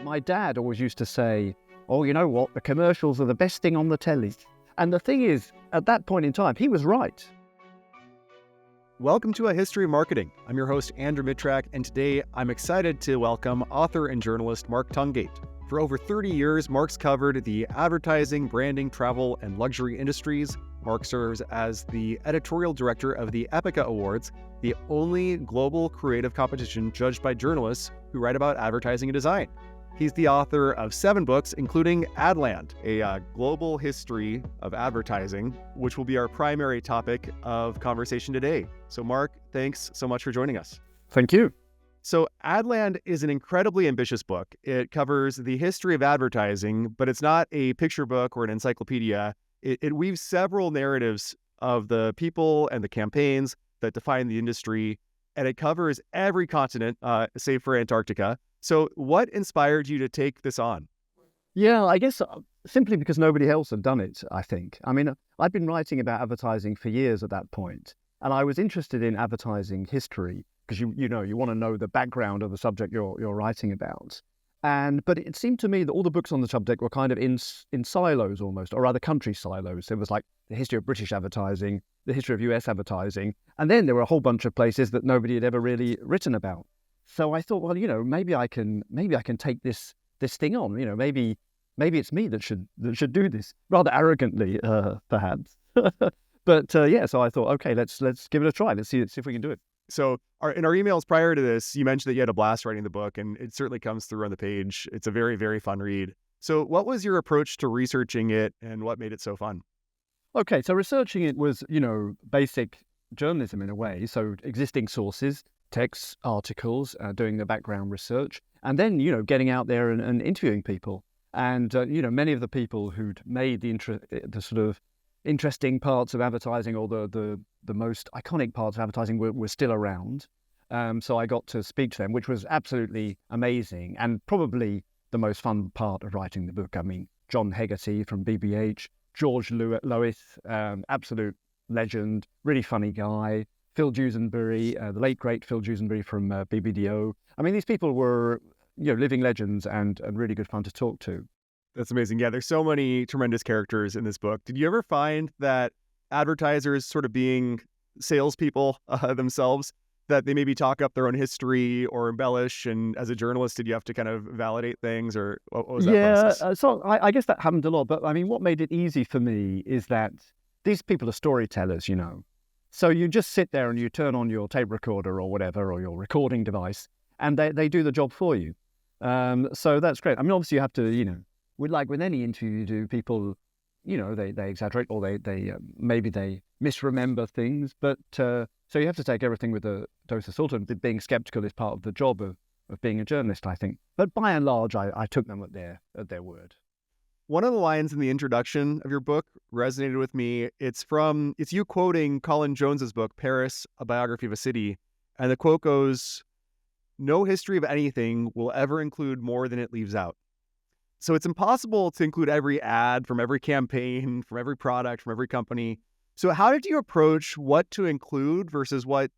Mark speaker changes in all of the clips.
Speaker 1: My dad always used to say, oh, you know what, the commercials are the best thing on the telly. And the thing is, at that point in time, he was right.
Speaker 2: Welcome to A History of Marketing. I'm your host, Andrew Mittrack, and today I'm excited to welcome author and journalist Mark Tungate. For over 30 years, Mark's covered the advertising, branding, travel, and luxury industries. Mark serves as the editorial director of the Epica Awards, the only global creative competition judged by journalists who write about advertising and design. He's the author of 7 books, including Adland, a global history of advertising, which will be our primary topic of conversation today. So Mark, thanks so much for joining us.
Speaker 1: Thank you.
Speaker 2: So Adland is an incredibly ambitious book. It covers the history of advertising, but it's not a picture book or an encyclopedia. It weaves several narratives of the people and the campaigns that define the industry, and it covers every continent, save for Antarctica. So what inspired you to take this on?
Speaker 1: Yeah, I guess simply because nobody else had done it, I think. I mean, I'd been writing about advertising for years at that point, and I was interested in advertising history because you want to know the background of the subject you're writing about. But it seemed to me that all the books on the subject were kind of in silos almost, or rather country silos. It was like the history of British advertising, the history of US advertising, and then there were a whole bunch of places that nobody had ever really written about. So I thought, well, maybe I can take this thing on. Maybe it's me that should do this, rather arrogantly, perhaps. But so I thought, okay, let's give it a try. Let's see if we can do it.
Speaker 2: So in our emails prior to this, you mentioned that you had a blast writing the book, and it certainly comes through on the page. It's a very, very fun read. So what was your approach to researching it, and what made it so fun?
Speaker 1: Okay, so researching it was, basic journalism in a way. So existing sources, texts, articles, doing the background research, and then, getting out there and interviewing people. And, many of the people who'd made the sort of interesting parts of advertising, or the most iconic parts of advertising were still around. So I got to speak to them, which was absolutely amazing and probably the most fun part of writing the book. I mean, John Hegarty from BBH, George Lois, absolute legend, really funny guy. Phil Dusenberry, the late great Phil Dusenberry from BBDO. I mean, these people were, living legends and really good fun to talk to.
Speaker 2: That's amazing. Yeah, there's so many tremendous characters in this book. Did you ever find that advertisers sort of being salespeople themselves, that they maybe talk up their own history or embellish? And as a journalist, did you have to kind of validate things, or what was that process?
Speaker 1: So I guess that happened a lot. But I mean, what made it easy for me is that these people are storytellers, So you just sit there and you turn on your tape recorder or whatever, or your recording device, and they do the job for you. So that's great. I mean, obviously you have to, with any interview you do, people, they exaggerate, or they maybe they misremember things. But so you have to take everything with a dose of salt, and being skeptical is part of the job of being a journalist, I think. But by and large, I took them at their word.
Speaker 2: One of the lines in the introduction of your book resonated with me. It's you quoting Colin Jones's book, Paris, A Biography of a City. And the quote goes, "No history of anything will ever include more than it leaves out." So it's impossible to include every ad from every campaign, from every product, from every company. So how did you approach what to include versus what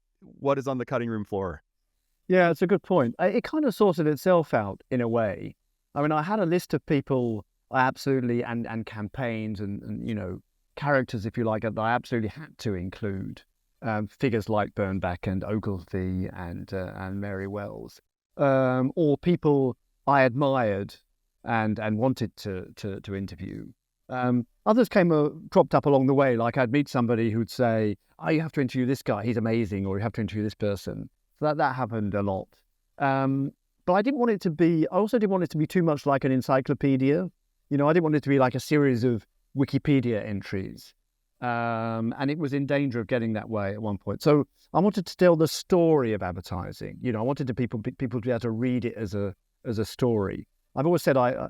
Speaker 2: is on the cutting room floor?
Speaker 1: Yeah, it's a good point. It kind of sorted itself out in a way. I mean, I had a list of people I absolutely, and campaigns and characters, if you like, that I absolutely had to include. Figures like Bernbach and Ogilvy and Mary Wells, or people I admired and wanted to interview. Others cropped up along the way. Like I'd meet somebody who'd say, "Oh, you have to interview this guy; he's amazing," or "You have to interview this person." So that happened a lot. But I didn't want it to be. I also didn't want it to be too much like an encyclopedia. I didn't want it to be like a series of Wikipedia entries. And it was in danger of getting that way at one point. So I wanted to tell the story of advertising. I wanted people to be able to read it as a story. I've always said I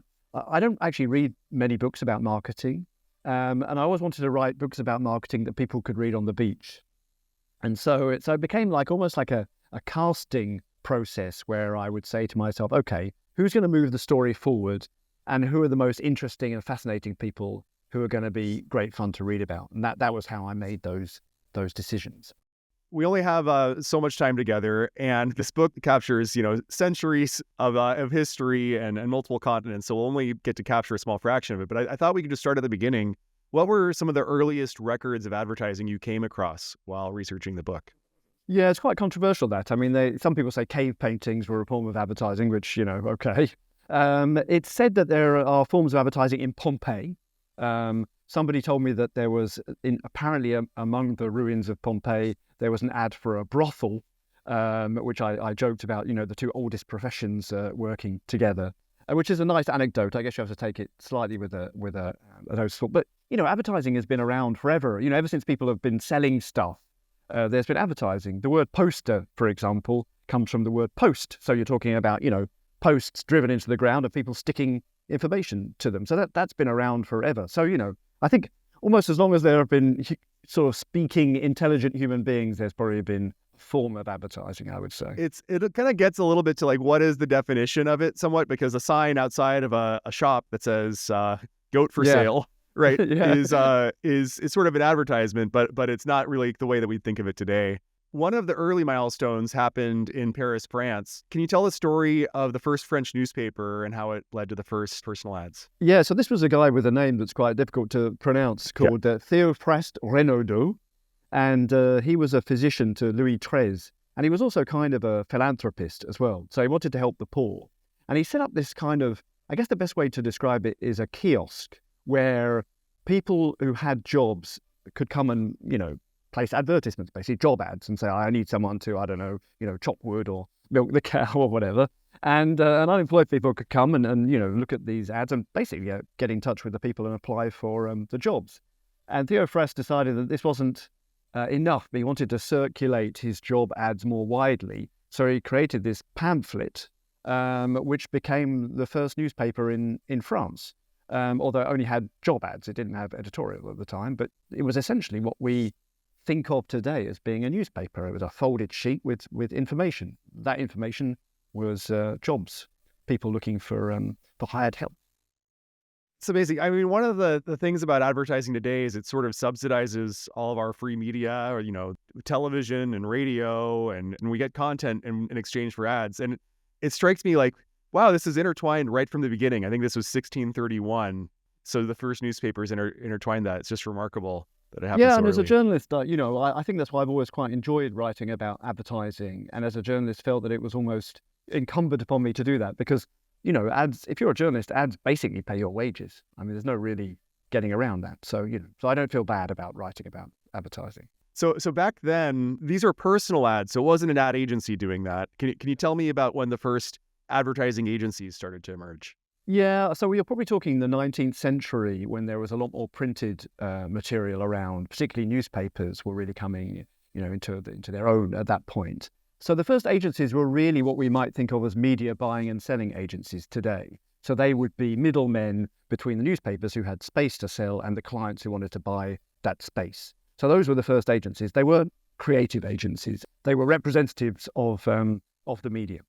Speaker 1: don't actually read many books about marketing, and I always wanted to write books about marketing that people could read on the beach. And so it became almost like a casting process where I would say to myself, okay, who's going to move the story forward, and who are the most interesting and fascinating people who are going to be great fun to read about? And that was how I made those decisions.
Speaker 2: we only have so much time together, and this book captures, centuries of history and multiple continents. So we'll only get to capture a small fraction of it. But I thought we could just start at the beginning. What were some of the earliest records of advertising you came across while researching the book?
Speaker 1: Yeah, it's quite controversial that. I mean, some people say cave paintings were a form of advertising, which, okay. It's said that there are forms of advertising in Pompeii. Somebody told me that there was, apparently among the ruins of Pompeii, there was an ad for a brothel, which I joked about, the two oldest professions working together, which is a nice anecdote. I guess you have to take it slightly with a dose of salt. But, advertising has been around forever. Ever since people have been selling stuff, there's been advertising. The word poster, for example, comes from the word post. So you're talking about, posts driven into the ground of people sticking information to them. So that's been around forever. So, I think almost as long as there have been sort of speaking, intelligent human beings, there's probably been a form of advertising, I would say.
Speaker 2: It kind of gets a little bit to like, what is the definition of it somewhat? Because a sign outside of a shop that says goat for sale, right, is sort of an advertisement, but it's not really the way that we think of it today. One of the early milestones happened in Paris, France. Can you tell the story of the first French newspaper and how it led to the first personal ads?
Speaker 1: Yeah, so this was a guy with a name that's quite difficult to pronounce called Théophraste Renaudot, and he was a physician to Louis XIII, and he was also kind of a philanthropist as well. So he wanted to help the poor. And he set up this kind of, I guess the best way to describe it is a kiosk where people who had jobs could come and, place advertisements, basically job ads, and say, I need someone to, I don't know, chop wood or milk the cow or whatever. And unemployed people could come and look at these ads and basically get in touch with the people and apply for the jobs. And Théophraste decided that this wasn't enough. He wanted to circulate his job ads more widely. So he created this pamphlet, which became the first newspaper in France. Although it only had job ads. It didn't have editorial at the time, but it was essentially what we think of today as being a newspaper. It was a folded sheet with information. That information was jobs, people looking for hired help.
Speaker 2: It's amazing. I mean, one of the things about advertising today is it sort of subsidizes all of our free media, or, television and radio, and we get content in exchange for ads. And it strikes me like, wow, this is intertwined right from the beginning. I think this was 1631. So the first newspapers intertwined that. It's just remarkable that it happened so
Speaker 1: and as
Speaker 2: early.
Speaker 1: a journalist, I think that's why I've always quite enjoyed writing about advertising. And as a journalist, felt that it was almost incumbent upon me to do that because, ads, if you're a journalist, ads basically pay your wages. I mean, there's no really getting around that. So, so I don't feel bad about writing about advertising.
Speaker 2: So back then, these are personal ads. So it wasn't an ad agency doing that. Can you tell me about when the first advertising agencies started to emerge?
Speaker 1: Yeah, so we are probably talking the 19th century when there was a lot more printed material around. Particularly newspapers were really coming, into their own at that point. So the first agencies were really what we might think of as media buying and selling agencies today. So they would be middlemen between the newspapers who had space to sell and the clients who wanted to buy that space. So those were the first agencies. They weren't creative agencies. They were representatives of the media.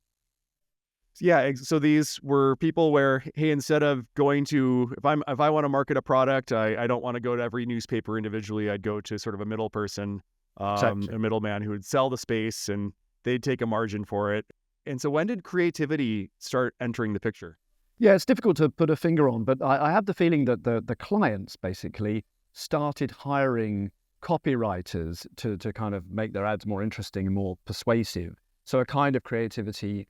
Speaker 2: Yeah, so these were people where, hey, instead of going to, if I want to market a product, I don't want to go to every newspaper individually. I'd go to sort of a middle person,
Speaker 1: Exactly.
Speaker 2: a middleman who would sell the space and they'd take a margin for it. And so when did creativity start entering the picture?
Speaker 1: Yeah, it's difficult to put a finger on, but I have the feeling that the clients basically started hiring copywriters to kind of make their ads more interesting and more persuasive. So a kind of creativity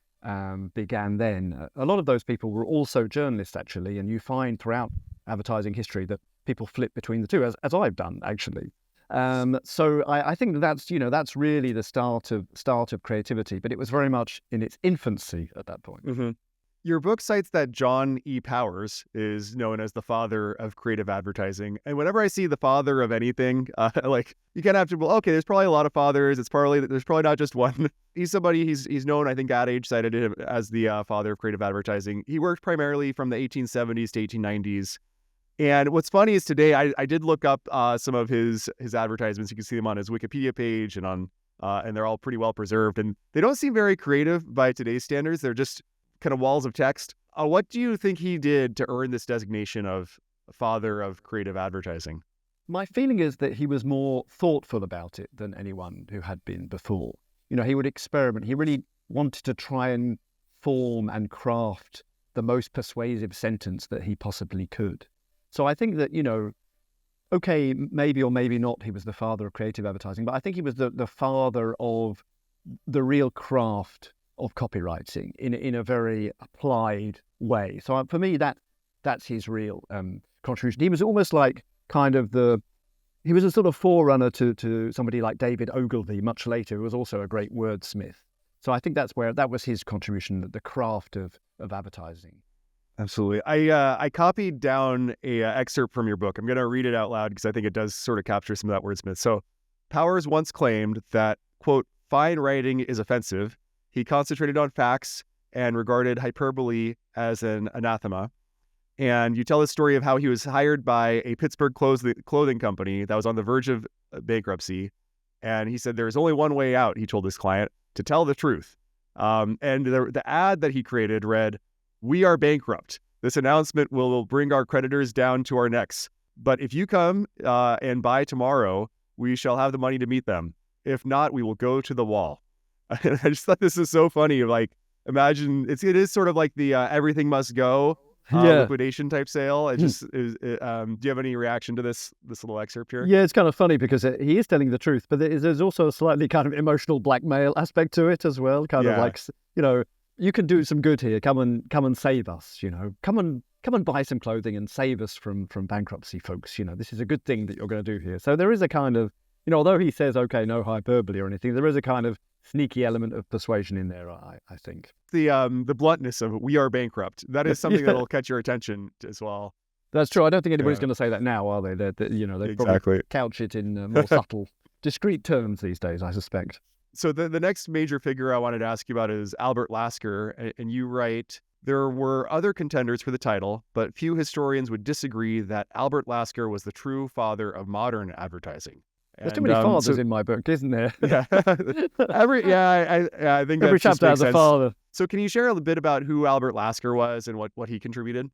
Speaker 1: began then. A lot of those people were also journalists, actually, and you find throughout advertising history that people flip between the two, as I've done, actually. So I think that's really the start of creativity, but it was very much in its infancy at that point.
Speaker 2: Mm-hmm. Your book cites that John E. Powers is known as the father of creative advertising. And whenever I see the father of anything, you kind of have to, well, okay, there's probably a lot of fathers. There's probably not just one. He's somebody, he's known, I think Ad Age cited him as the father of creative advertising. He worked primarily from the 1870s to 1890s. And what's funny is today, I did look up some of his advertisements. You can see them on his Wikipedia page and they're all pretty well preserved. And they don't seem very creative by today's standards. They're just kind of walls of text. What do you think he did to earn this designation of father of creative advertising?
Speaker 1: My feeling is that he was more thoughtful about it than anyone who had been before. He would experiment. He really wanted to try and form and craft the most persuasive sentence that he possibly could. So I think that, okay, maybe or maybe not, he was the father of creative advertising, but I think he was the father of the real craft of copywriting in a very applied way. So for me, that's his real contribution. He was almost like he was a sort of forerunner to somebody like David Ogilvy much later, who was also a great wordsmith. So I think that was his contribution, the craft of advertising.
Speaker 2: Absolutely. I copied down a excerpt from your book. I'm going to read it out loud because I think it does sort of capture some of that wordsmith. So Powers once claimed that, quote, fine writing is offensive. He concentrated on facts and regarded hyperbole as an anathema. And you tell the story of how he was hired by a Pittsburgh clothing company that was on the verge of bankruptcy. And he said, there's only one way out, he told his client, to tell the truth. And the ad that he created read, "We are bankrupt. This announcement will bring our creditors down to our necks. But if you come and buy tomorrow, we shall have the money to meet them. If not, we will go to the wall." And I just thought this is so funny. Like, imagine it is sort of like the everything must go liquidation type sale. Do you have any reaction to this little excerpt here?
Speaker 1: Yeah, it's kind of funny because he is telling the truth, but there's also a slightly kind of emotional blackmail aspect to it as well. Kind of like, you can do some good here. Come and save us. Come and buy some clothing and save us from bankruptcy, folks. This is a good thing that you're going to do here. So there is a kind of, although he says, okay, no hyperbole or anything, there is a kind of sneaky element of persuasion in there, I think.
Speaker 2: The bluntness of "we are bankrupt," that is something that'll catch your attention as well.
Speaker 1: That's true. I don't think anybody's going to say that now, are they? They
Speaker 2: Exactly.
Speaker 1: Probably couch it in more subtle, discreet terms these days, I suspect.
Speaker 2: So the next major figure I wanted to ask you about is Albert Lasker, and you write, there were other contenders for the title, but few historians would disagree that Albert Lasker was the true father of modern advertising.
Speaker 1: There's too many fathers in my book, isn't there?
Speaker 2: Yeah, I think
Speaker 1: every chapter has a father.
Speaker 2: So can you share a bit about who Albert Lasker was and what he contributed?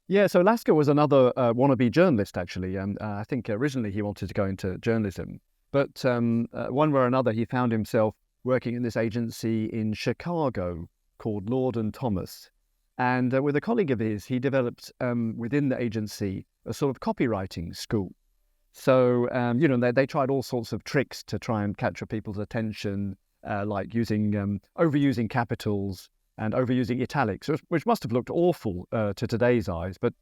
Speaker 1: Yeah, so Lasker was another wannabe journalist, actually. And I think originally he wanted to go into journalism. But one way or another, he found himself working in this agency in Chicago called Lord & Thomas. And with a colleague of his, he developed within the agency a sort of copywriting school. So, they tried all sorts of tricks to try and capture people's attention, like overusing capitals and overusing italics, which must have looked awful to today's eyes. But,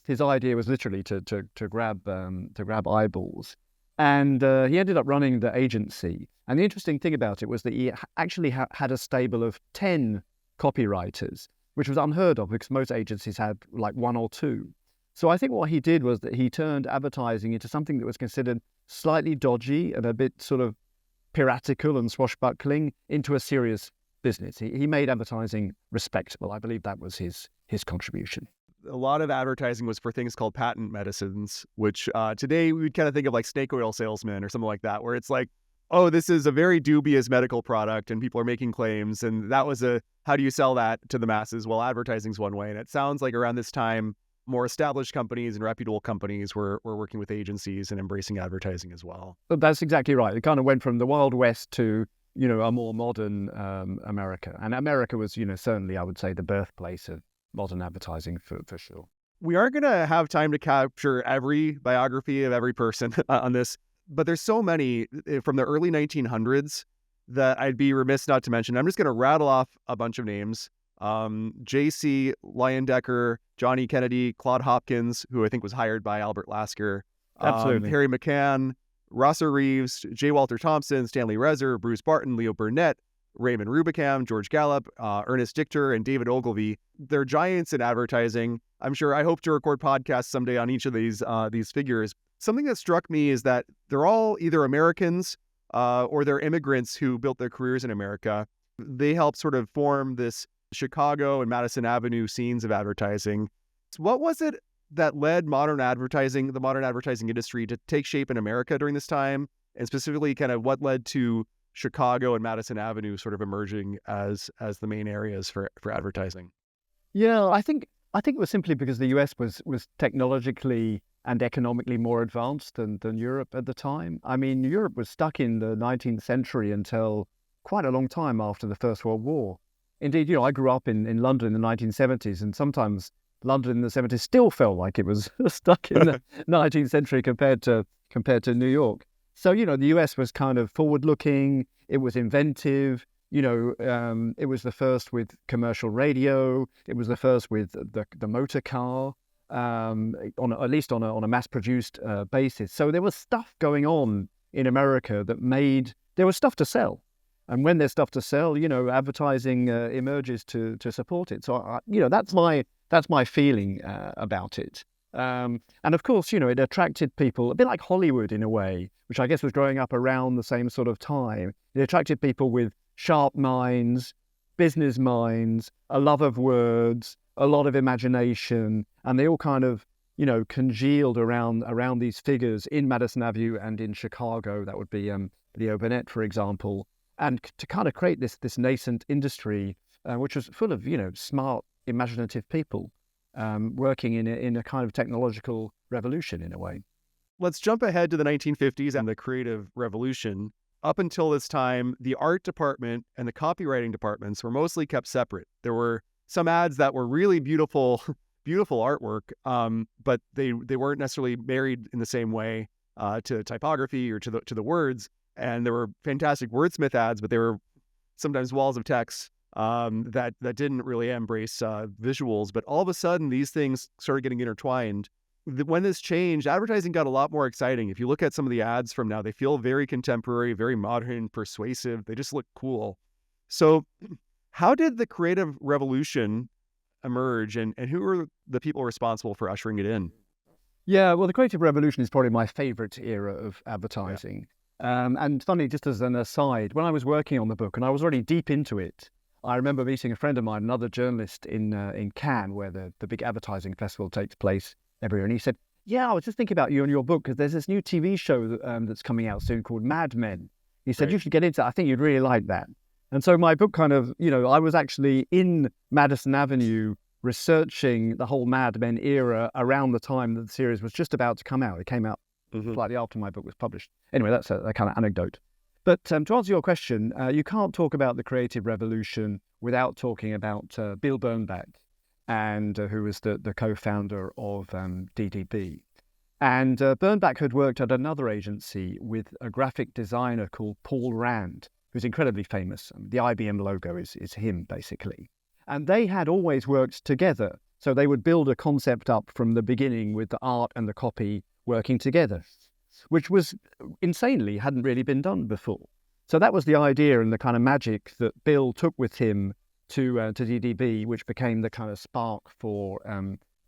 Speaker 1: his idea was literally to grab eyeballs. And he ended up running the agency. And the interesting thing about it was that he actually had a stable of 10 copywriters, which was unheard of because most agencies had like one or two. So I think what he did was that he turned advertising into something that was considered slightly dodgy and a bit sort of piratical and swashbuckling into a serious business. He made advertising respectable. I believe that was his contribution.
Speaker 2: A lot of advertising was for things called patent medicines, which today we would kind of think of like snake oil salesmen or something like that, where it's like, oh, this is a very dubious medical product and people are making claims. And that was how do you sell that to the masses? Well, advertising's one way. And it sounds like around this time, more established companies and reputable companies were working with agencies and embracing advertising as well.
Speaker 1: That's exactly right. It kind of went from the Wild West to, a more modern America. And America was, certainly, I would say, the birthplace of modern advertising for sure.
Speaker 2: We aren't going to have time to capture every biography of every person on this, but there's so many from the early 1900s that I'd be remiss not to mention. I'm just going to rattle off a bunch of names. J.C. Leyendecker, Johnny Kennedy, Claude Hopkins, who I think was hired by Albert Lasker,
Speaker 1: Absolutely.
Speaker 2: Harry McCann, Rosser Reeves, J. Walter Thompson, Stanley Rezer, Bruce Barton, Leo Burnett, Raymond Rubicam, George Gallup, Ernest Dichter, and David Ogilvy. They're giants in advertising. I hope to record podcasts someday on each of these figures. Something that struck me is that they're all either Americans or they're immigrants who built their careers in America. They helped sort of form this Chicago and Madison Avenue scenes of advertising. So what was it that led the modern advertising industry to take shape in America during this time? And specifically kind of what led to Chicago and Madison Avenue sort of emerging as the main areas for advertising?
Speaker 1: Yeah, I think it was simply because the US was technologically and economically more advanced than Europe at the time. I mean, Europe was stuck in the 19th century until quite a long time after the First World War. Indeed, I grew up in London in the 1970s, and sometimes London in the 70s still felt like it was stuck in the 19th century compared to New York. So, the US was kind of forward-looking. It was inventive. It was the first with commercial radio. It was the first with the motor car, at least on a mass-produced basis. So there was stuff going on in America there was stuff to sell. And when there's stuff to sell, advertising emerges to support it. So, that's my feeling about it. And of course, it attracted people, a bit like Hollywood in a way, which I guess was growing up around the same sort of time. It attracted people with sharp minds, business minds, a love of words, a lot of imagination, and they all kind of, congealed around these figures in Madison Avenue and in Chicago. That would be Leo Burnett, for example, and to kind of create this nascent industry, which was full of, smart, imaginative people working in a kind of technological revolution in a way.
Speaker 2: Let's jump ahead to the 1950s and the creative revolution. Up until this time, the art department and the copywriting departments were mostly kept separate. There were some ads that were really beautiful, beautiful artwork, but they weren't necessarily married in the same way to typography or to the words. And there were fantastic wordsmith ads, but they were sometimes walls of text that didn't really embrace visuals. But all of a sudden, these things started getting intertwined. When this changed, advertising got a lot more exciting. If you look at some of the ads from now, they feel very contemporary, very modern, persuasive. They just look cool. So how did the creative revolution emerge, and who were the people responsible for ushering it in?
Speaker 1: Yeah, well, the creative revolution is probably my favorite era of advertising. Yeah. And funny, just as an aside, when I was working on the book and I was already deep into it, I remember meeting a friend of mine, another journalist in Cannes, where the big advertising festival takes place every year. And he said, I was just thinking about you and your book because there's this new TV show that's coming out soon called Mad Men. He said, You should get into it. I think you'd really like that. And so my book kind of, I was actually in Madison Avenue researching the whole Mad Men era around the time that the series was just about to come out. It came out slightly after my book was published. Anyway, that's a kind of anecdote. But to answer your question, you can't talk about the creative revolution without talking about Bill Bernbach, and who was the co-founder of DDB. And Bernbach had worked at another agency with a graphic designer called Paul Rand, who's incredibly famous. The IBM logo is him, basically. And they had always worked together. So they would build a concept up from the beginning with the art and the copy working together, which was insanely hadn't really been done before. So that was the idea and the kind of magic that Bill took with him to DDB, which became the kind of spark for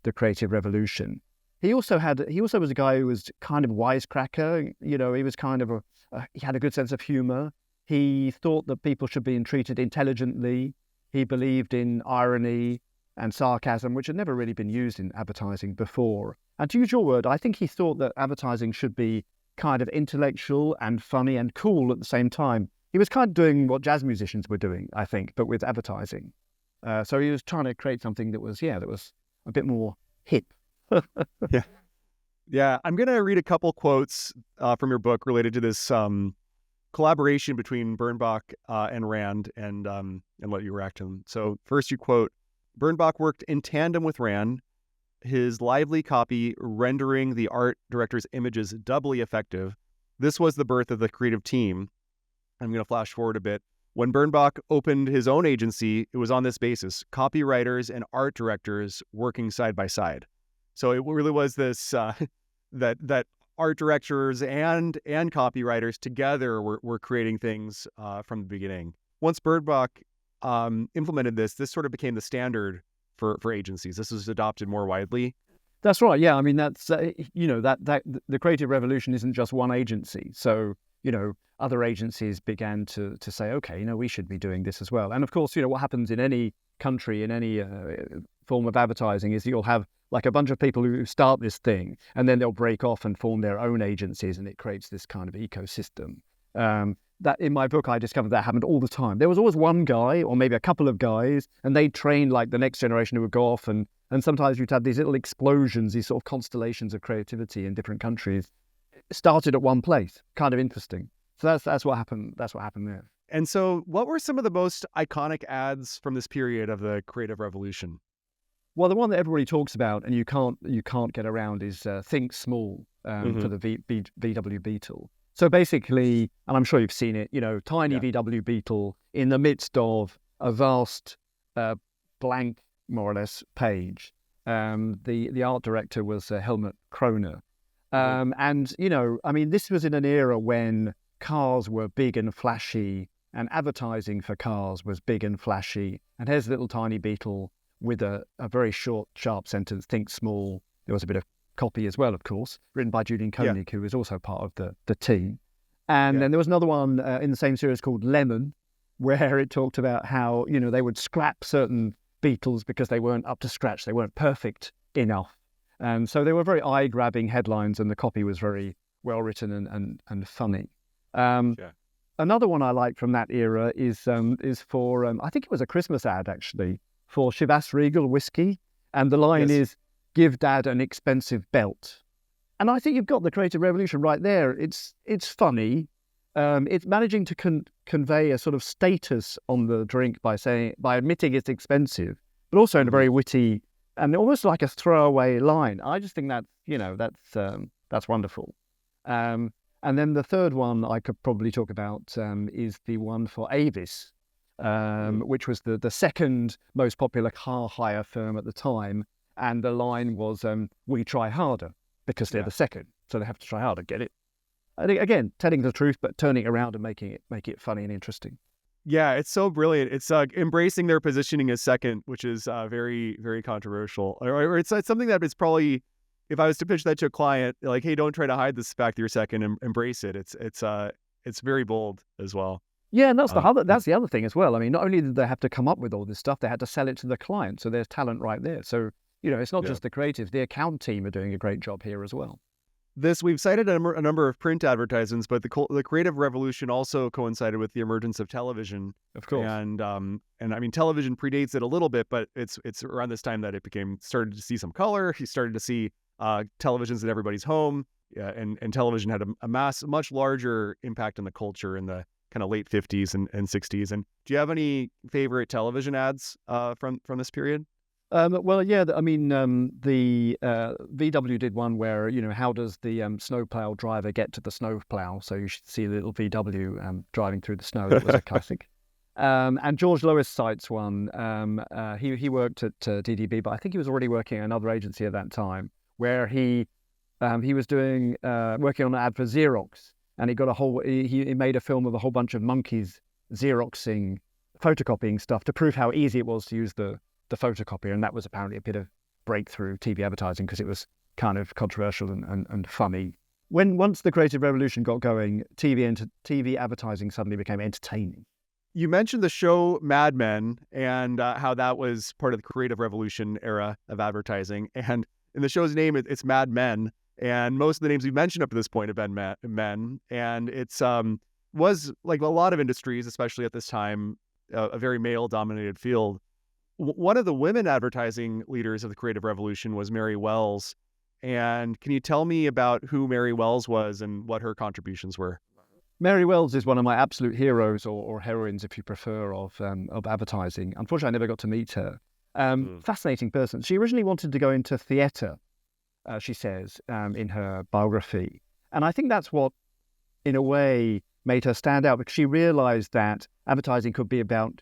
Speaker 1: the creative revolution. He also was a guy who was kind of wisecracker. He was kind of he had a good sense of humor. He thought that people should be treated intelligently. He believed in irony and sarcasm, which had never really been used in advertising before. And to use your word, I think he thought that advertising should be kind of intellectual and funny and cool at the same time. He was kind of doing what jazz musicians were doing, I think, but with advertising. So he was trying to create something that was a bit more hip.
Speaker 2: Yeah. I'm going to read a couple quotes from your book related to this collaboration between Bernbach and Rand, and let you react to them. So first you quote, Bernbach worked in tandem with Rand, his lively copy rendering the art director's images doubly effective. This was the birth of the creative team. I'm going to flash forward a bit. When Bernbach opened his own agency, it was on this basis, copywriters and art directors working side by side. So it really was this, that art directors and copywriters together were creating things from the beginning. Once Bernbach implemented this sort of became the standard for agencies. This was adopted more widely.
Speaker 1: That's right. Yeah. I mean, that's, that the creative revolution isn't just one agency. So, other agencies began to say, okay, we should be doing this as well. And of course, what happens in any country, in any form of advertising is you'll have like a bunch of people who start this thing and then they'll break off and form their own agencies, and it creates this kind of ecosystem. That in my book, I discovered that happened all the time. There was always one guy or maybe a couple of guys, and they trained like the next generation who would go off and And sometimes you'd have these little explosions, these sort of constellations of creativity in different countries. It started at one place, kind of interesting. So that's what happened. That's what happened there.
Speaker 2: And so what were some of the most iconic ads from this period of the creative revolution?
Speaker 1: Well, the one that everybody talks about and you can't get around is Think Small for the VW Beetle. So basically, and I'm sure you've seen it, tiny VW Beetle in the midst of a vast blank, more or less, page. The art director was Helmut Kroner. And, this was in an era when cars were big and flashy and advertising for cars was big and flashy. And here's a little tiny Beetle with a very short, sharp sentence, think small. There was a bit of copy as well, of course, written by Julian Koenig, who was also part of the team. And then there was another one in the same series called Lemon, where it talked about how, they would scrap certain Beetles because they weren't up to scratch. They weren't perfect enough. So they were very eye-grabbing headlines, and the copy was very well-written and funny. Another one I like from that era is for, I think it was a Christmas ad, actually, for Chivas Regal whiskey. And the line is, "Give Dad an expensive belt." And I think you've got the creative revolution right there. It's funny. It's managing to convey a sort of status on the drink by admitting it's expensive, but also in a very witty and almost like a throwaway line. I just think that's wonderful. And then the third one I could probably talk about is the one for Avis, which was the second most popular car hire firm at the time. And the line was, "We try harder," because they're the second. So they have to try harder, get it? And again, telling the truth, but turning it around and make it funny and interesting.
Speaker 2: Yeah, it's so brilliant. It's embracing their positioning as second, which is very, very controversial. Or it's something that is probably, if I was to pitch that to a client, like, hey, don't try to hide this fact that you're second, and embrace it. It's very bold as well.
Speaker 1: Yeah, and that's the other thing as well. I mean, not only did they have to come up with all this stuff, they had to sell it to the client. So there's talent right there. So, it's not just the creatives. The account team are doing a great job here as well.
Speaker 2: We've cited a number of print advertisements, but the creative revolution also coincided with the emergence of television.
Speaker 1: Of course.
Speaker 2: And I mean, television predates it a little bit, but it's around this time that it started to see some color. You started to see televisions in everybody's home, and television had a much larger impact on the culture in the kind of late 50s and 60s. And do you have any favorite television ads from this period?
Speaker 1: Well, yeah, I mean, the VW did one where, how does the snowplow driver get to the snowplow? So you should see a little VW driving through the snow. That was a classic. And George Lois cites one. He worked at DDB, but I think he was already working at another agency at that time, where he was working on an ad for Xerox, and he made a film of a whole bunch of monkeys Xeroxing, photocopying stuff to prove how easy it was to use the photocopier, and that was apparently a bit of breakthrough TV advertising because it was kind of controversial and funny. Once the creative revolution got going, TV advertising suddenly became entertaining.
Speaker 2: You mentioned the show Mad Men and how that was part of the creative revolution era of advertising. And in the show's name, it's Mad Men, and most of the names we've mentioned up to this point have been men. And it's was, like a lot of industries, especially at this time, a very male-dominated field. One of the women advertising leaders of the creative revolution was Mary Wells. And can you tell me about who Mary Wells was and what her contributions were?
Speaker 1: Mary Wells is one of my absolute heroes or heroines, if you prefer, of advertising. Unfortunately, I never got to meet her. Fascinating person. She originally wanted to go into theatre, she says, in her biography. And I think that's what, in a way, made her stand out, because she realized that advertising could be about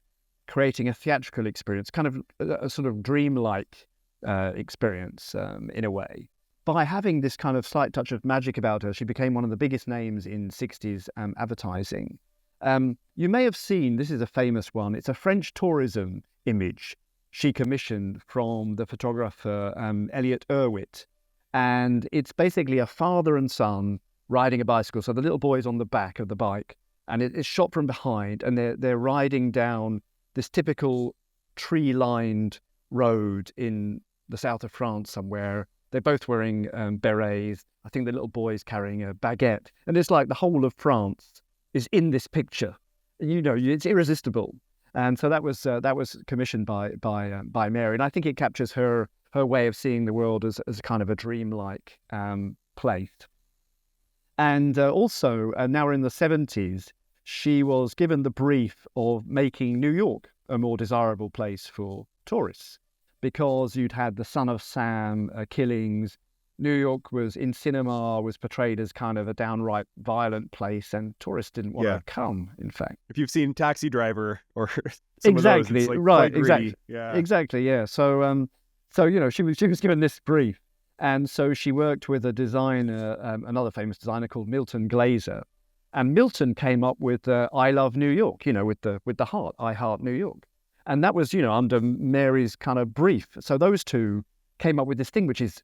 Speaker 1: creating a theatrical experience, kind of a sort of dreamlike experience in a way. By having this kind of slight touch of magic about her, she became one of the biggest names in 60s advertising. You may have seen, this is a famous one, it's a French tourism image she commissioned from the photographer Elliot Erwitt. And it's basically a father and son riding a bicycle. So the little boy's on the back of the bike, and it's shot from behind, and they're riding down this typical tree-lined road in the south of France somewhere. They're both wearing berets. I think the little boy's carrying a baguette. And it's like the whole of France is in this picture. It's irresistible. And so that was commissioned by Mary. And I think it captures her her way of seeing the world as kind of a dreamlike place. And also, now we're in the 70s, she was given the brief of making New York a more desirable place for tourists, because you'd had the Son of Sam killings. New York was in cinema was portrayed as kind of a downright violent place, and tourists didn't want to come. In fact,
Speaker 2: if you've seen Taxi Driver or some
Speaker 1: exactly,
Speaker 2: of those, it's like
Speaker 1: right,
Speaker 2: exactly,
Speaker 1: exactly, yeah. So, she was given this brief, and so she worked with a designer, another famous designer called Milton Glaser, and Milton came up with "I Love New York," with the heart, "I Heart New York," and that was under Mary's kind of brief. So those two came up with this thing, which is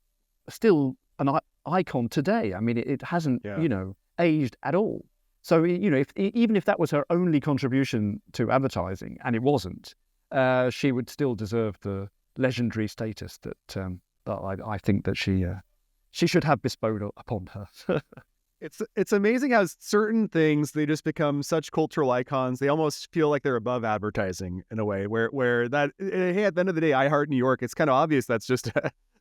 Speaker 1: still an icon today. I mean, it hasn't, aged at all. So, even if that was her only contribution to advertising, and it wasn't, she would still deserve the legendary status that I think that she should have bestowed upon her.
Speaker 2: It's amazing how certain things, they just become such cultural icons. They almost feel like they're above advertising in a way where that, hey, at the end of the day, I Heart New York, it's kind of obvious that's just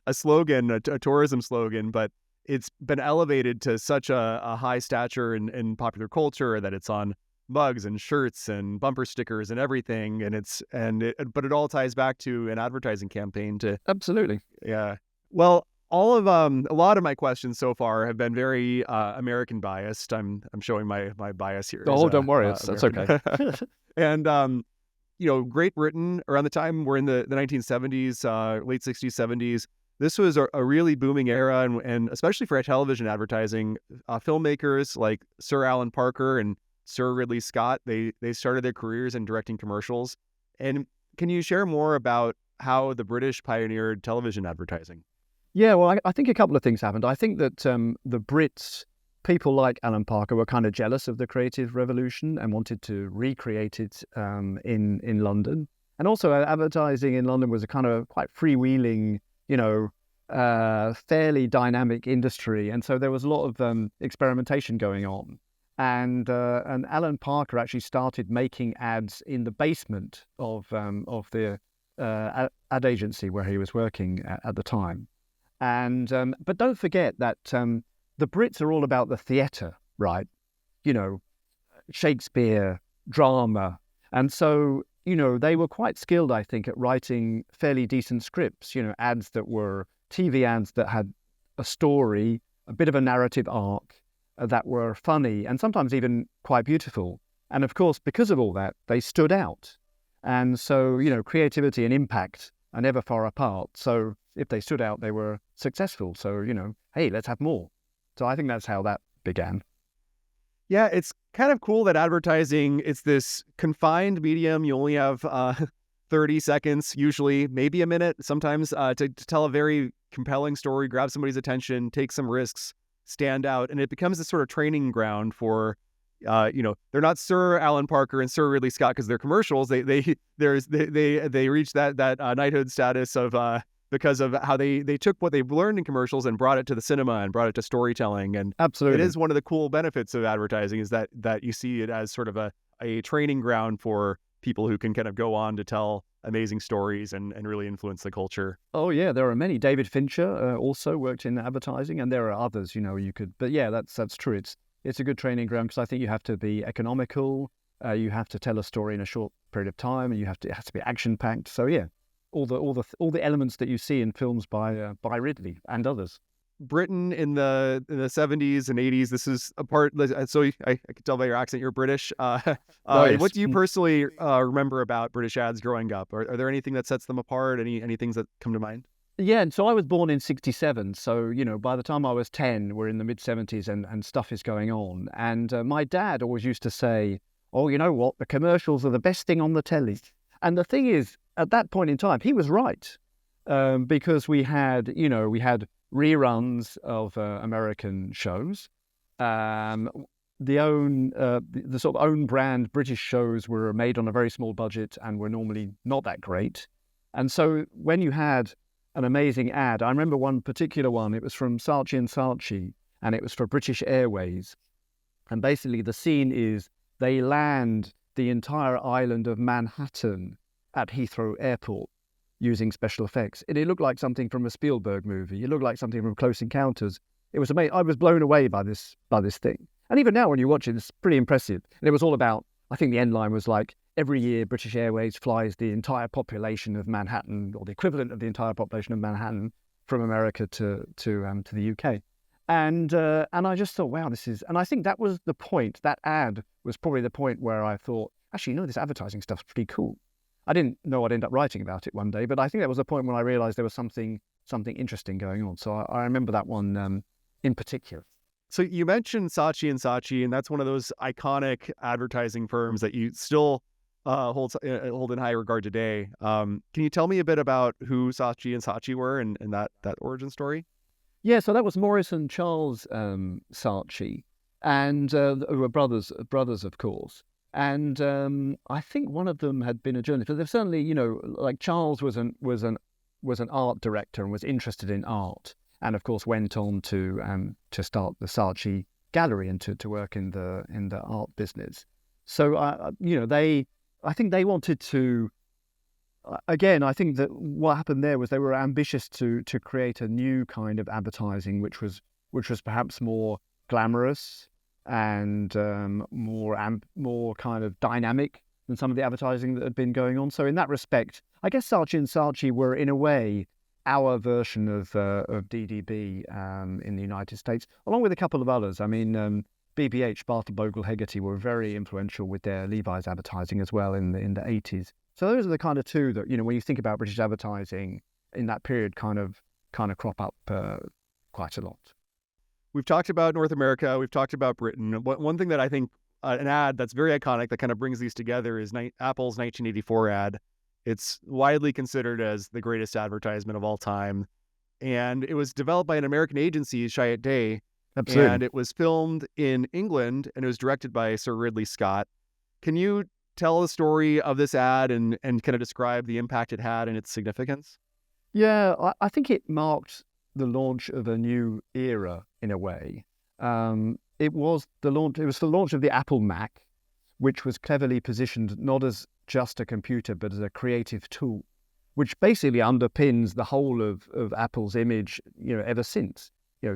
Speaker 2: a slogan, a tourism slogan, but it's been elevated to such a high stature in popular culture that it's on mugs and shirts and bumper stickers and everything. But it all ties back to an advertising campaign to.
Speaker 1: Absolutely.
Speaker 2: Yeah. Well, all of a lot of my questions so far have been very American biased. I'm showing my bias here.
Speaker 1: Oh, don't worry, that's okay.
Speaker 2: And Great Britain, around the time we're in the 1970s, late 60s, 70s, this was a really booming era, and especially for television advertising, filmmakers like Sir Alan Parker and Sir Ridley Scott, they started their careers in directing commercials. And can you share more about how the British pioneered television advertising?
Speaker 1: Yeah, well, I think a couple of things happened. I think that the Brits, people like Alan Parker, were kind of jealous of the creative revolution and wanted to recreate it in London. And also advertising in London was a kind of quite freewheeling, fairly dynamic industry. And so there was a lot of experimentation going on. And Alan Parker actually started making ads in the basement of the ad agency where he was working at the time. And but don't forget that the Brits are all about the theatre, right? Shakespeare, drama. And so, they were quite skilled, I think, at writing fairly decent scripts, ads that were TV ads that had a story, a bit of a narrative arc, that were funny and sometimes even quite beautiful. And of course, because of all that, they stood out. And so, creativity and impact are never far apart. So if they stood out, they were successful. So, hey, let's have more. So I think that's how that began.
Speaker 2: Yeah, it's kind of cool that advertising, it's this confined medium. You only have 30 seconds, usually, maybe a minute, sometimes, to tell a very compelling story, grab somebody's attention, take some risks, stand out. And it becomes this sort of training ground for, they're not Sir Alan Parker and Sir Ridley Scott because they're commercials. They reach that knighthood status of because of how they took what they've learned in commercials and brought it to the cinema and brought it to storytelling. And
Speaker 1: absolutely,
Speaker 2: it is one of the cool benefits of advertising is that you see it as sort of a training ground for people who can kind of go on to tell amazing stories and really influence the culture.
Speaker 1: Oh yeah, there are many. David Fincher also worked in advertising, and there are others. But yeah, that's true. It's a good training ground because I think you have to be economical. You have to tell a story in a short period of time, and it has to be action packed. So yeah, all the elements that you see in films by Ridley and others.
Speaker 2: Britain in the 70s and 80s. This is a part. So I can tell by your accent you're British.
Speaker 1: Yes.
Speaker 2: What do you personally remember about British ads growing up? Are there anything that sets them apart? Any things that come to mind?
Speaker 1: Yeah, and so I was born in 1967. So by the time I was 10, we're in the mid 1970s, and stuff is going on. And my dad always used to say, "Oh, you know what? The commercials are the best thing on the telly." And the thing is, at that point in time, he was right, because we had reruns of American shows. The sort of own brand British shows were made on a very small budget and were normally not that great. And so when you had an amazing ad, I remember one particular one, it was from Saatchi & Saatchi, and it was for British Airways. And basically the scene is they land the entire island of Manhattan at Heathrow Airport. using special effects. It looked like something from a Spielberg movie. It looked like something from Close Encounters. It was amazing. I was blown away by this thing. And even now, when you watch it, it's pretty impressive. And it was all about, I think the end line was like, every year British Airways flies the entire population of Manhattan, or the equivalent of the entire population of Manhattan, from America to the UK. And I just thought, wow, this is... And I think that was the point. That ad was probably the point where I thought, actually, this advertising stuff's pretty cool. I didn't know I'd end up writing about it one day, but I think that was the point when I realized there was something interesting going on. So I remember that one in particular.
Speaker 2: So you mentioned Saatchi & Saatchi, and that's one of those iconic advertising firms that you still hold in high regard today. Can you tell me a bit about who Saatchi & Saatchi were and that origin story?
Speaker 1: Yeah, so that was Maurice and Charles Saatchi, and who were brothers, of course. And I think one of them had been a journalist, but there's certainly, like Charles was an art director and was interested in art, and of course went on to start the Saatchi Gallery and to work in the art business. So I think they wanted to. Again, I think that what happened there was they were ambitious to create a new kind of advertising, which was perhaps more glamorous and more kind of dynamic than some of the advertising that had been going on. So in that respect, I guess Saatchi & Saatchi were in a way our version of DDB in the United States, along with a couple of others. I mean, BBH, Bartle Bogle Hegarty, were very influential with their Levi's advertising as well in the 80s. So those are the kind of two that, when you think about British advertising in that period, kind of crop up quite a lot.
Speaker 2: We've talked about North America. We've talked about Britain. One thing that I think an ad that's very iconic that kind of brings these together is Apple's 1984 ad. It's widely considered as the greatest advertisement of all time. And it was developed by an American agency, Chiat Day.
Speaker 1: Absolutely.
Speaker 2: And it was filmed in England, and it was directed by Sir Ridley Scott. Can you tell the story of this ad and kind of describe the impact it had and its significance?
Speaker 1: Yeah, I think it marked the launch of a new era in a way. It was the launch of the Apple Mac, which was cleverly positioned not as just a computer, but as a creative tool, which basically underpins the whole of Apple's image, ever since.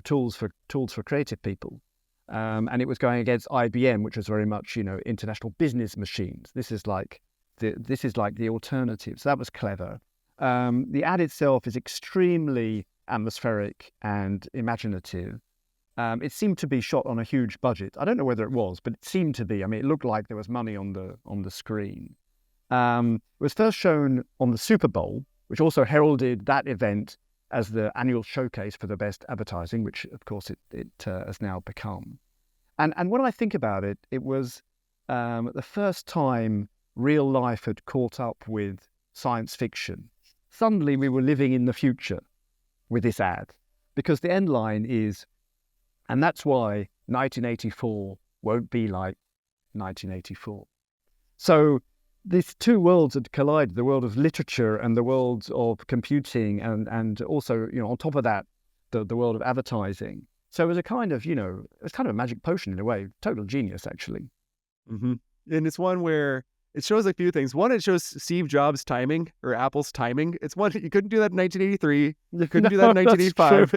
Speaker 1: Tools for creative people. And it was going against IBM, which was very much, international business machines. This is like the alternative. So that was clever. The ad itself is extremely atmospheric and imaginative. It seemed to be shot on a huge budget. I don't know whether it was, but it seemed to be. I mean, it looked like there was money on the screen. It was first shown on the Super Bowl, which also heralded that event as the annual showcase for the best advertising, which of course it has now become. And when I think about it, it was the first time real life had caught up with science fiction. Suddenly we were living in the future with this ad, because the end line is, and that's why 1984 won't be like 1984. So these two worlds had collided, the world of literature and the world of computing, and also, on top of that, the world of advertising. So it was a kind of, it was kind of a magic potion in a way, total genius, actually.
Speaker 2: Mm-hmm. And it's one where it shows a few things. One, it shows Steve Jobs' timing, or Apple's timing. It's one, you couldn't do that in 1983. You couldn't do that in 1985.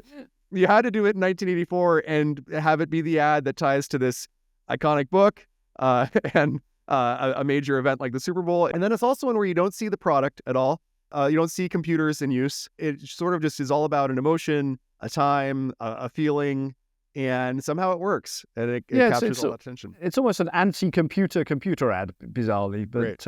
Speaker 2: You had to do it in 1984 and have it be the ad that ties to this iconic book and a major event like the Super Bowl. And then it's also one where you don't see the product at all. You don't see computers in use. It sort of just is all about an emotion, a time, a feeling, and somehow it works. And it captures all that attention.
Speaker 1: It's almost an anti-computer ad, bizarrely. But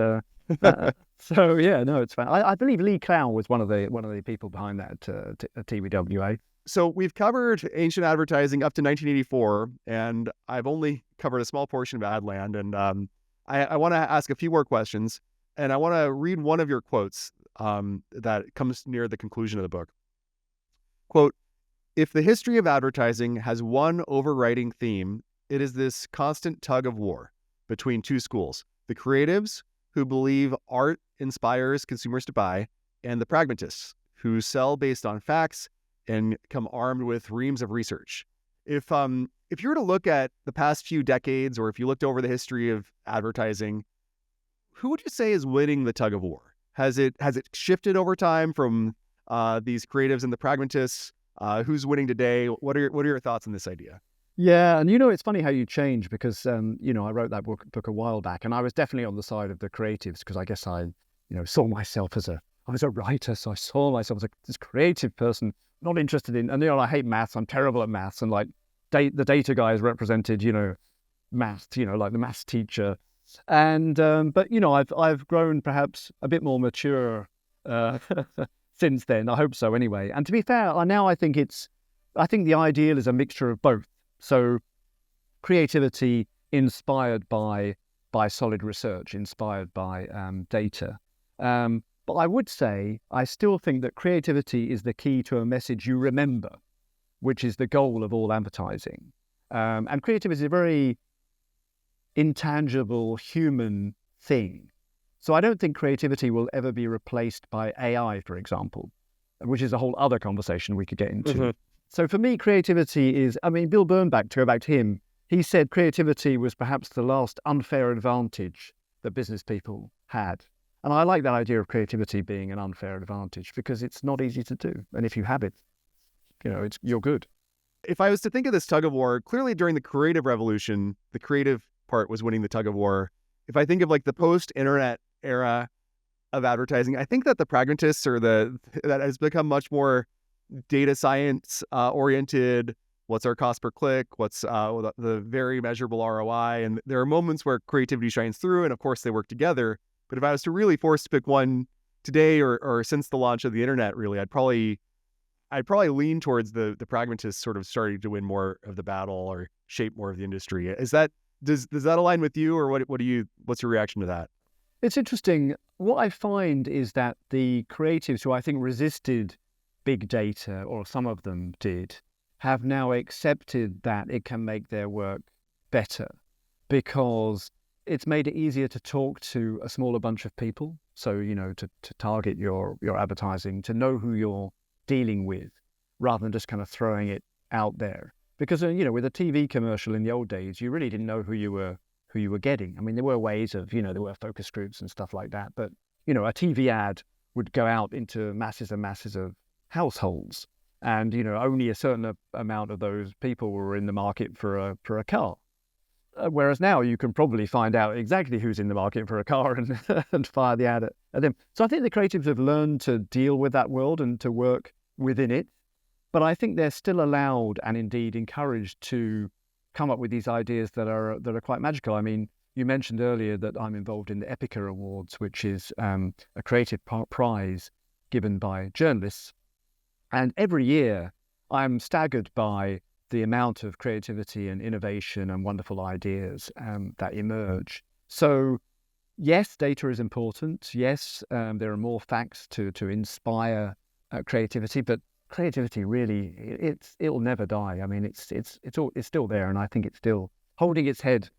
Speaker 1: so yeah, no, it's fine. I believe Lee Clow was one of the people behind that TBWA.
Speaker 2: So we've covered ancient advertising up to 1984, and I've only covered a small portion of Adland. And I want to ask a few more questions, and I want to read one of your quotes that comes near the conclusion of the book. Quote, "If the history of advertising has one overriding theme, it is this constant tug of war between two schools, the creatives who believe art inspires consumers to buy, and the pragmatists who sell based on facts and come armed with reams of research." If you were to look at the past few decades, or if you looked over the history of advertising, who would you say is winning the tug of war? Has it shifted over time from these creatives and the pragmatists? Who's winning today? What are your thoughts on this idea?
Speaker 1: Yeah, and it's funny how you change because I wrote that book a while back, and I was definitely on the side of the creatives because I guess I saw myself I was a writer, so I saw myself as this creative person, not interested in, and I hate maths. I'm terrible at maths, and like the data guys represented maths, like the maths teacher, and but I've grown perhaps a bit more mature since then. I hope so anyway. And to be fair, I think the ideal is a mixture of both. So creativity inspired by solid research, inspired by data. But I would say I still think that creativity is the key to a message you remember, which is the goal of all advertising. And creativity is a very intangible human thing. So I don't think creativity will ever be replaced by AI, for example, which is a whole other conversation we could get into. Mm-hmm. So for me, creativity is, Bill Bernbach, to go back to him, he said creativity was perhaps the last unfair advantage that business people had. And I like that idea of creativity being an unfair advantage because it's not easy to do. And if you have it, you're good.
Speaker 2: If I was to think of this tug of war, clearly during the creative revolution, the creative part was winning the tug of war. If I think of like the post-internet era of advertising, I think that the pragmatists that has become much more data science oriented. What's our cost per click? What's the very measurable ROI? And there are moments where creativity shines through, and of course they work together. But if I was to really force to pick one today or since the launch of the internet, really, I'd probably lean towards the pragmatists sort of starting to win more of the battle or shape more of the industry. Does that align with you, or what's your reaction to that?
Speaker 1: It's interesting. What I find is that the creatives who I think resisted big data, or some of them did, have now accepted that it can make their work better because it's made it easier to talk to a smaller bunch of people. So, to target your advertising, to know who you're dealing with rather than just kind of throwing it out there. Because, with a TV commercial in the old days, you really didn't know who you were getting. There were ways of, there were focus groups and stuff like that. But, a TV ad would go out into masses and masses of households. And, only a certain amount of those people were in the market for a car. Whereas now you can probably find out exactly who's in the market for a car and fire the ad at them. So I think the creatives have learned to deal with that world and to work within it. But I think they're still allowed and indeed encouraged to come up with these ideas that are quite magical. You mentioned earlier that I'm involved in the Epica Awards, which is a creative prize given by journalists. And every year I'm staggered by the amount of creativity and innovation and wonderful ideas that emerge. So yes, data is important. Yes, there are more facts to inspire creativity, but creativity really, it'll never die. It's still there, and I think it's still holding its head,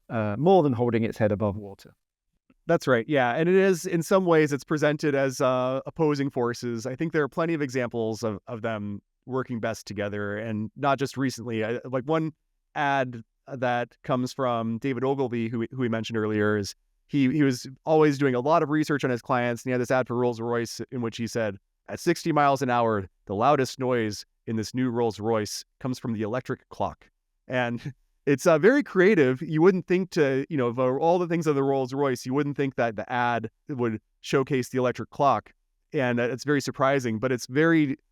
Speaker 1: more than holding its head above water.
Speaker 2: That's right. Yeah. And it is, in some ways, it's presented as opposing forces. I think there are plenty of examples of them working best together, and not just recently. Like one ad that comes from David Ogilvy, who we mentioned earlier, is he was always doing a lot of research on his clients, and he had this ad for Rolls-Royce in which he said, at 60 miles an hour, the loudest noise in this new Rolls-Royce comes from the electric clock. And it's very creative. You wouldn't think of all the things of the Rolls-Royce, you wouldn't think that the ad would showcase the electric clock. And it's very surprising, but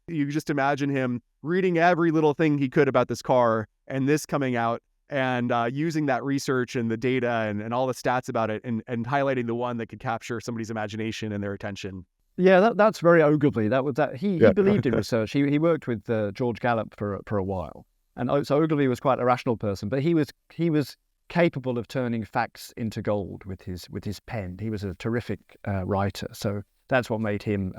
Speaker 2: you just imagine him reading every little thing he could about this car and this coming out and using that research and the data and all the stats about it and highlighting the one that could capture somebody's imagination and their attention.
Speaker 1: Yeah, that's very Ogilvy. He believed in research. He worked with George Gallup for a while. And so Ogilvy was quite a rational person, but he was capable of turning facts into gold with his pen. He was a terrific writer. So that's what made him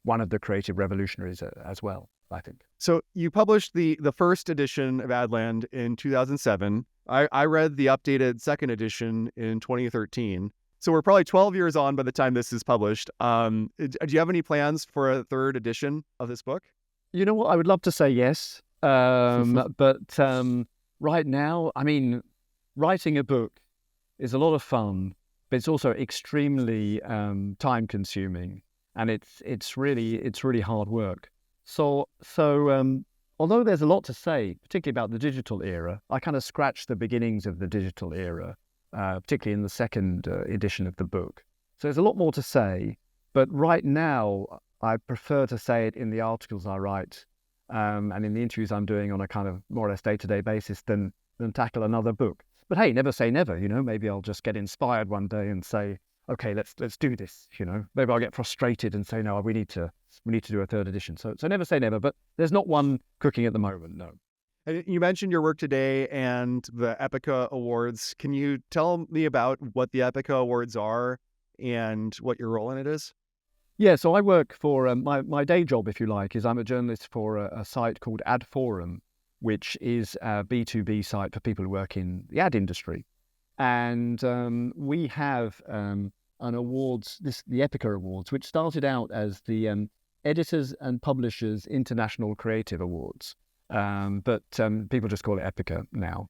Speaker 1: one of the creative revolutionaries as well, I think.
Speaker 2: So you published the first edition of Adland in 2007. I read the updated second edition in 2013. So we're probably 12 years on by the time this is published. Do you have any plans for a third edition of this book?
Speaker 1: You know what? I would love to say yes. But right now, writing a book is a lot of fun, but it's also extremely time consuming, and it's really hard work. So although there's a lot to say, particularly about the digital era, I kind of scratched the beginnings of the digital era, particularly in the second edition of the book. So there's a lot more to say, but right now I prefer to say it in the articles I write and in the interviews I'm doing on a kind of more or less day-to-day basis than tackle another book. But hey, never say never, maybe I'll just get inspired one day and say, okay, let's do this, Maybe I'll get frustrated and say, no, we need to do a third edition. So never say never, but there's not one cooking at the moment, no.
Speaker 2: And you mentioned your work today and the Epica Awards. Can you tell me about what the Epica Awards are and what your role in it is?
Speaker 1: Yeah, so I work for, my day job, if you like, is I'm a journalist for a site called Ad Forum, which is a B2B site for people who work in the ad industry. And we have an awards, the Epica Awards, which started out as the Editors and Publishers International Creative Awards. But people just call it Epica now.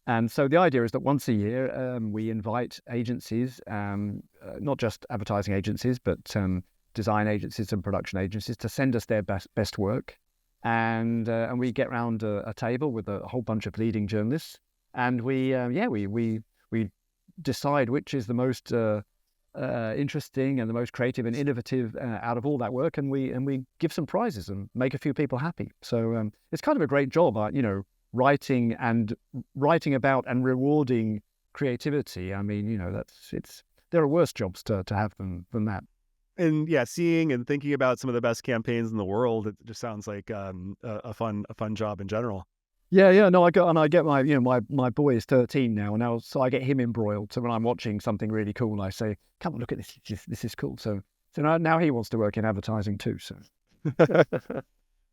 Speaker 1: And so the idea is that once a year, we invite agencies, not just advertising agencies, but design agencies and production agencies to send us their best work. And we get around a table with a whole bunch of leading journalists. And we decide which is the most interesting and the most creative and innovative out of all that work, and we give some prizes and make a few people happy. So it's kind of a great job, writing about and rewarding creativity. I mean, there are worse jobs to have than that.
Speaker 2: And yeah, seeing and thinking about some of the best campaigns in the world, it just sounds like a fun job in general.
Speaker 1: Yeah. No, I get my, my boy is 13 now, so I get him embroiled. So when I'm watching something really cool, I say, "Come on, look at this. This is cool." So now he wants to work in advertising too. So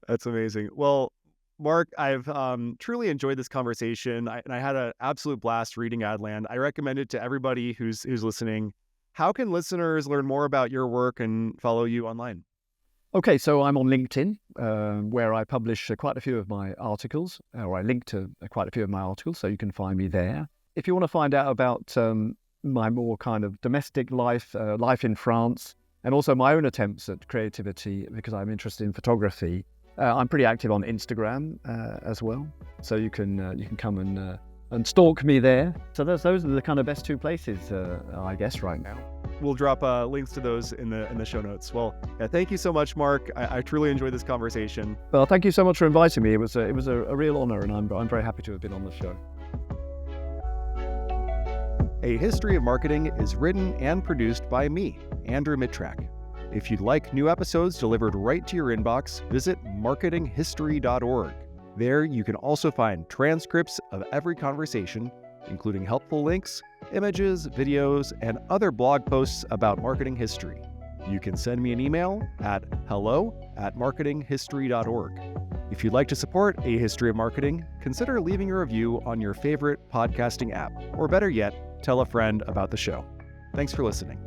Speaker 2: that's amazing. Well, Mark, I've truly enjoyed this conversation, and I had an absolute blast reading Adland. I recommend it to everybody who's listening. How can listeners learn more about your work and follow you online?
Speaker 1: Okay, so I'm on LinkedIn, where I publish quite a few of my articles, or I link to quite a few of my articles, so you can find me there. If you want to find out about my more kind of domestic life, life in France, and also my own attempts at creativity, because I'm interested in photography, I'm pretty active on Instagram as well. So you can come and stalk me there. So those are the kind of best two places, I guess, right now.
Speaker 2: We'll drop links to those in the show notes. Well, yeah, thank you so much, Mark. I truly enjoyed this conversation.
Speaker 1: Well, thank you so much for inviting me. It was a real honor, and I'm very happy to have been on the show.
Speaker 2: A History of Marketing is written and produced by me, Andrew Mittrack. If you'd like new episodes delivered right to your inbox, visit marketinghistory.org. There you can also find transcripts of every conversation, including helpful links, images, videos, and other blog posts about marketing history. You can send me an email at hello@marketinghistory.org. If you'd like to support A History of Marketing, consider leaving a review on your favorite podcasting app, or better yet, tell a friend about the show. Thanks for listening.